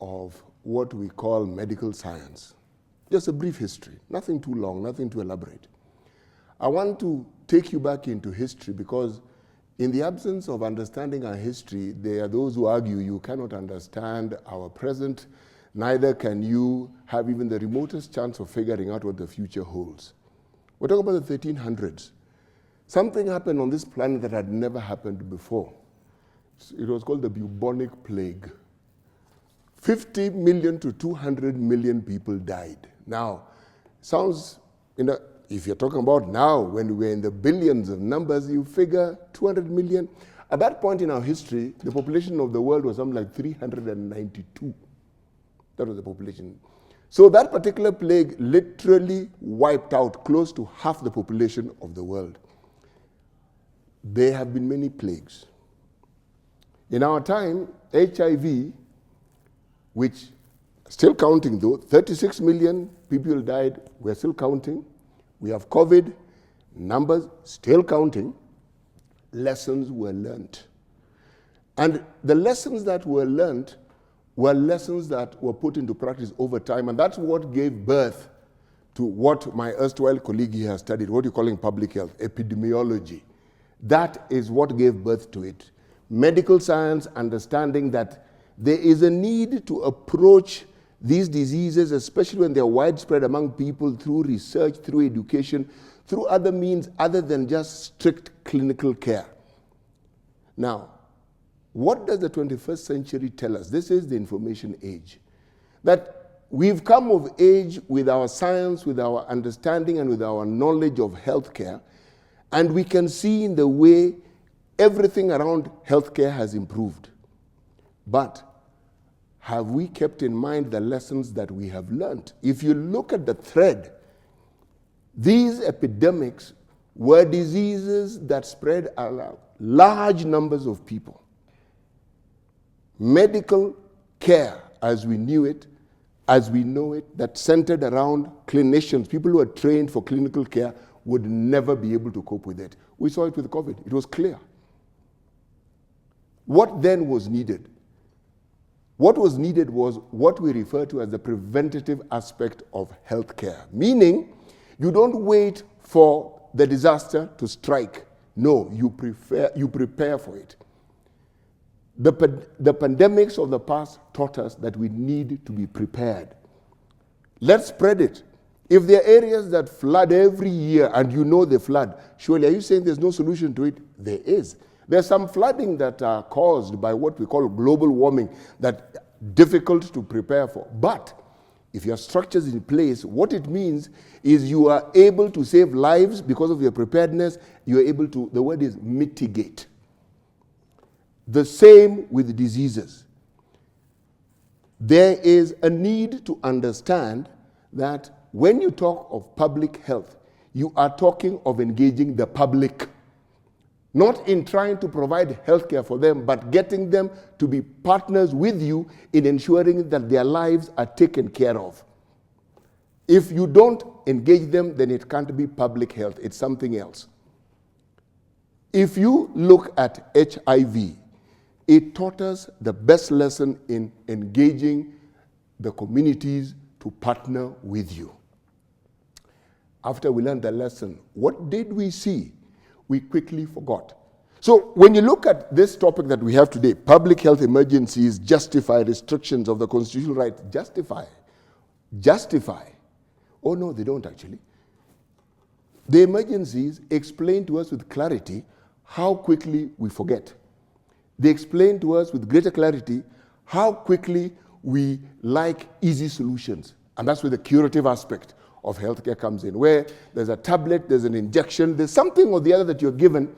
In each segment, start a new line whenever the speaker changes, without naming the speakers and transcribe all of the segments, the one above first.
of what we call medical science. Just a brief history, nothing too long, nothing too elaborate. I want to take you back into history because in the absence of understanding our history, there are those who argue you cannot understand our present, neither can you have even the remotest chance of figuring out what the future holds. We're talking about the 1300s. Something happened on this planet that had never happened before. It was called the bubonic plague. 50 million to 200 million people died. Now, sounds, if you're talking about now, when we're in the billions of numbers, you figure 200 million. At that point in our history, the population of the world was something like 392. That was the population. So that particular plague literally wiped out close to half the population of the world. There have been many plagues. In our time, HIV, which still counting though, 36 million people died, we're still counting. We have COVID, numbers still counting. Lessons were learnt. And the lessons that were learnt were lessons that were put into practice over time, and that's what gave birth to what my erstwhile colleague here has studied, what you're calling public health, epidemiology. That is what gave birth to it. Medical science understanding that there is a need to approach these diseases, especially when they're widespread among people, through research, through education, through other means other than just strict clinical care. Now, what does the 21st century tell us? This is the information age. That we've come of age with our science, with our understanding, and with our knowledge of healthcare, and we can see in the way everything around healthcare has improved. But have we kept in mind the lessons that we have learned? If you look at the thread, these epidemics were diseases that spread around large numbers of people. Medical care, as we knew it, as we know it, that centered around clinicians, people who are trained for clinical care, would never be able to cope with it. We saw it with COVID. It was clear. What then was needed? What was needed was what we refer to as the preventative aspect of healthcare, meaning you don't wait for the disaster to strike. No, you prepare for it. The pandemics of the past taught us that we need to be prepared. Let's spread it. If there are areas that flood every year and you know they flood, surely are you saying there's no solution to it? There is. There's some flooding that are caused by what we call global warming that difficult to prepare for. But if your structure is in place, what it means is you are able to save lives because of your preparedness. You are able to, the word is mitigate. The same with diseases. There is a need to understand that when you talk of public health, you are talking of engaging the public. Not in trying to provide healthcare for them, but getting them to be partners with you in ensuring that their lives are taken care of. If you don't engage them, then it can't be public health, it's something else. If you look at HIV, it taught us the best lesson in engaging the communities to partner with you. After we learned the lesson, what did we see? We quickly forgot. So when you look at this topic that we have today, public health emergencies justify restrictions of the constitutional right. Justify. Oh no, they don't actually. The emergencies explain to us with clarity how quickly we forget. They explain to us with greater clarity how quickly we like easy solutions. And that's where the curative aspect of healthcare comes in, where there's a tablet, there's an injection, there's something or the other that you're given,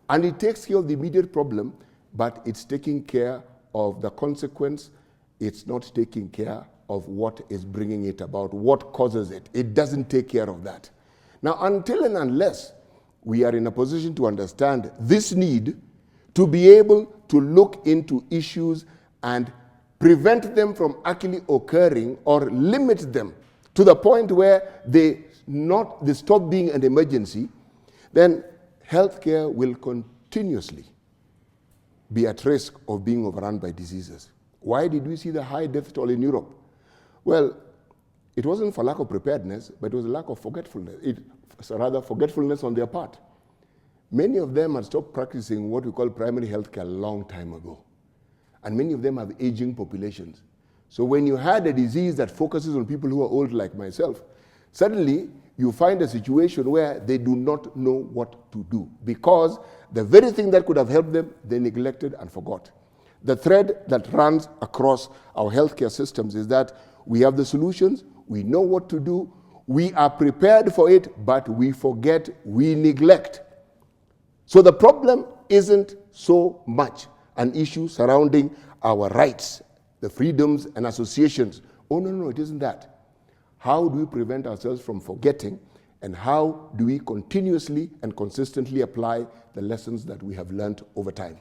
and it takes care of the immediate problem, but it's taking care of the consequence. It's not taking care of what is bringing it about, what causes it. It doesn't take care of that. Now, until and unless we are in a position to understand this need to be able to look into issues and prevent them from actually occurring or limit them to the point where they stop being an emergency, then healthcare will continuously be at risk of being overrun by diseases. Why did we see the high death toll in Europe? Well, it wasn't for lack of preparedness, but it was a lack of forgetfulness. Forgetfulness on their part. Many of them had stopped practicing what we call primary health care a long time ago. And many of them have aging populations. So when you had a disease that focuses on people who are old like myself, suddenly you find a situation where they do not know what to do because the very thing that could have helped them, they neglected and forgot. The thread that runs across our healthcare systems is that we have the solutions, we know what to do, we are prepared for it, but we forget, we neglect. So the problem isn't so much an issue surrounding our rights, the freedoms and associations. Oh, no, it isn't that. How do we prevent ourselves from forgetting, and how do we continuously and consistently apply the lessons that we have learned over time?